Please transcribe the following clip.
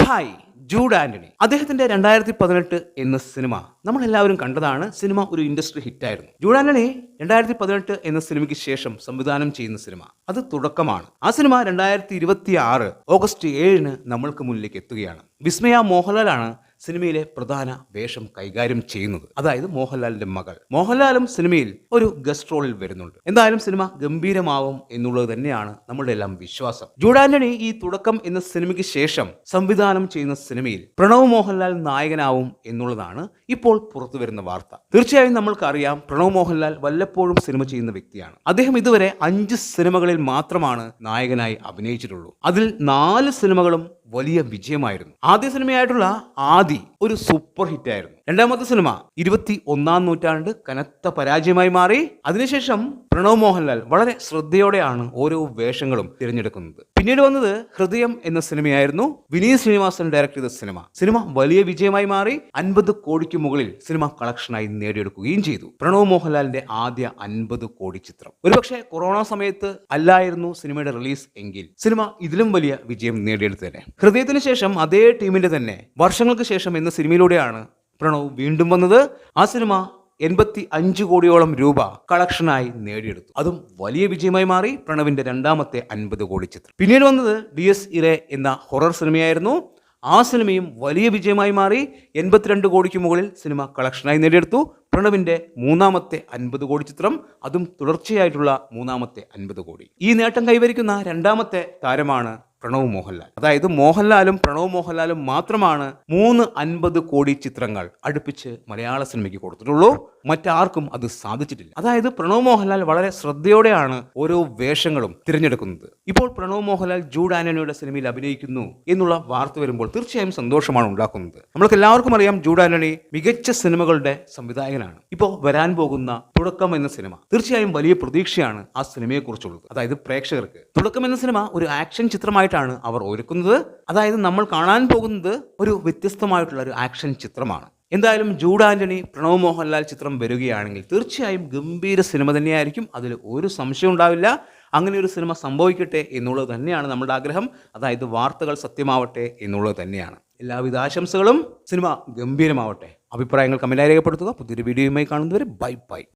Hi Jude Antony അദ്ദേഹത്തിന്റെ 2018 എന്ന cinema നമ്മളെല്ലാവരും കണ്ടതാണ്. സിനിമ ഒരു ഇൻഡസ്ട്രി ഹിറ്റായിരുന്നു. ജൂഡ് ആന്റണി 2018 എന്ന സിനിമയ്ക്ക് ശേഷം സംവിധാനം ചെയ്യുന്ന സിനിമ അത് തുടക്കമാണ്. ആ സിനിമ 2026 ഓഗസ്റ്റ് 7 നമ്മൾക്ക് മുന്നിലേക്ക് എത്തുകയാണ്. വിസ്മയ മോഹൻലാലാണ് സിനിമയിലെ പ്രധാന വേഷം കൈകാര്യം ചെയ്യുന്നത്. അതായത് മോഹൻലാലിന്റെ മകൾ. മോഹൻലാലും സിനിമയിൽ ഒരു ഗസ്റ്റ് റോളിൽ വരുന്നുണ്ട്. എന്തായാലും സിനിമ ഗംഭീരമാവും എന്നുള്ളത് തന്നെയാണ് നമ്മളുടെ എല്ലാം വിശ്വാസം. ജൂഡ് ആന്റണി ഈ തുടക്കം എന്ന സിനിമയ്ക്ക് ശേഷം സംവിധാനം ചെയ്യുന്ന സിനിമയിൽ പ്രണവ് മോഹൻലാൽ നായകനാവും എന്നുള്ളതാണ് ഇപ്പോൾ പുറത്തു വരുന്ന വാർത്ത. തീർച്ചയായും നമ്മൾക്കറിയാം, പ്രണവ് മോഹൻലാൽ വല്ലപ്പോഴും സിനിമ ചെയ്യുന്ന വ്യക്തിയാണ്. അദ്ദേഹം ഇതുവരെ 5 സിനിമകളിൽ മാത്രമാണ് നായകനായി അഭിനയിച്ചിട്ടുള്ളൂ. അതിൽ 4 സിനിമകളും വലിയ വിജയമായിരുന്നു. ആദ്യ സിനിമയായിട്ടുള്ള ആദി ഒരു സൂപ്പർ ഹിറ്റ് ആയിരുന്നു. രണ്ടാമത്തെ സിനിമ 21ാം നൂറ്റാണ്ട് കനത്ത പരാജയമായി മാറി. അതിനുശേഷം പ്രണവ് മോഹൻലാൽ വളരെ ശ്രദ്ധയോടെയാണ് ഓരോ വേഷങ്ങളും തിരഞ്ഞെടുക്കുന്നത്. പിന്നീട് വന്നത് ഹൃദയം എന്ന സിനിമയായിരുന്നു. വിനീത് ശ്രീനിവാസൻ ഡയറക്ട് ചെയ്ത സിനിമ വലിയ വിജയമായി മാറി. 50 കോടിക്ക് മുകളിൽ സിനിമ കളക്ഷനായി നേടിയെടുക്കുകയും ചെയ്തു. പ്രണവ് മോഹൻലാലിന്റെ ആദ്യ 50 കോടി ചിത്രം. ഒരുപക്ഷെ കൊറോണ സമയത്ത് അല്ലായിരുന്നു സിനിമയുടെ റിലീസ് എങ്കിൽ സിനിമ ഇതിലും വലിയ വിജയം നേടിയെടുത്തേനെ. ഹൃദയത്തിന് ശേഷം അതേ ടീമിന്റെ തന്നെ വർഷങ്ങൾക്ക് ശേഷം എന്ന സിനിമയിലൂടെയാണ് പ്രണവ് വീണ്ടും വന്നത്. ആ സിനിമ 85 കോടിയോളം രൂപ കളക്ഷനായി നേടിയെടുത്തു. അതും വലിയ വിജയമായി മാറി. പ്രണവിന്റെ രണ്ടാമത്തെ 50 കോടി ചിത്രം. പിന്നീട് വന്നത് DS ഇരെ എന്ന ഹൊറർ സിനിമയായിരുന്നു. ആ സിനിമയും വലിയ വിജയമായി മാറി. 82 കോടിക്ക് മുകളിൽ സിനിമ കളക്ഷനായി നേടിയെടുത്തു. പ്രണവിന്റെ മൂന്നാമത്തെ 50 കോടി ചിത്രം. അതും തുടർച്ചയായിട്ടുള്ള മൂന്നാമത്തെ 50 കോടി. ഈ നേട്ടം കൈവരിക്കുന്ന രണ്ടാമത്തെ താരമാണ് പ്രണവ് മോഹൻലാൽ. അതായത് മോഹൻലാലും പ്രണവ് മോഹൻലാലും മാത്രമാണ് 3 50 കോടി ചിത്രങ്ങൾ അടുപ്പിച്ച് മലയാള സിനിമയ്ക്ക് കൊടുത്തിട്ടുള്ളൂ. മറ്റാർക്കും അത് സാധിച്ചിട്ടില്ല. അതായത് പ്രണവ് മോഹൻലാൽ വളരെ ശ്രദ്ധയോടെയാണ് ഓരോ വേഷങ്ങളും തിരഞ്ഞെടുക്കുന്നത്. ഇപ്പോൾ പ്രണവ് മോഹൻലാൽ ജൂഡ് ആന്റണിയുടെ സിനിമയിൽ അഭിനയിക്കുന്നു എന്നുള്ള വാർത്ത വരുമ്പോൾ തീർച്ചയായും സന്തോഷമാണ് ഉണ്ടാക്കുന്നത്. നമ്മൾക്ക് എല്ലാവർക്കും അറിയാം, ജൂഡ് ആന്റണി മികച്ച സിനിമകളുടെ സംവിധായകനാണ്. ഇപ്പോൾ വരാൻ പോകുന്ന തുടക്കം എന്ന സിനിമ തീർച്ചയായും വലിയ പ്രതീക്ഷയാണ് ആ സിനിമയെ കുറിച്ചുള്ളത്. അതായത് പ്രേക്ഷകർക്ക് തുടക്കം എന്ന സിനിമ ഒരു ആക്ഷൻ ചിത്രമായിട്ടാണ് അവർ ഒരുക്കുന്നത്. അതായത് നമ്മൾ കാണാൻ പോകുന്നത് ഒരു വ്യത്യസ്തമായിട്ടുള്ള ഒരു ആക്ഷൻ ചിത്രമാണ്. എന്തായാലും ജൂഡ് ആന്റണി പ്രണവ് മോഹൻലാൽ ചിത്രം വരികയാണെങ്കിൽ തീർച്ചയായും ഗംഭീര സിനിമ തന്നെയായിരിക്കും. അതിൽ ഒരു സംശയം ഉണ്ടാവില്ല. അങ്ങനെ ഒരു സിനിമ സംഭവിക്കട്ടെ എന്നുള്ളത് തന്നെയാണ് നമ്മുടെ ആഗ്രഹം. അതായത് വാർത്തകൾ സത്യമാവട്ടെ എന്നുള്ളത് തന്നെയാണ്. എല്ലാവിധ ആശംസകളും. സിനിമ ഗംഭീരമാവട്ടെ. അഭിപ്രായങ്ങൾ കമന്റായി രേഖപ്പെടുത്തുക. പുതിയൊരു വീഡിയോയുമായി കാണുന്നവരെ ബൈ ബൈ.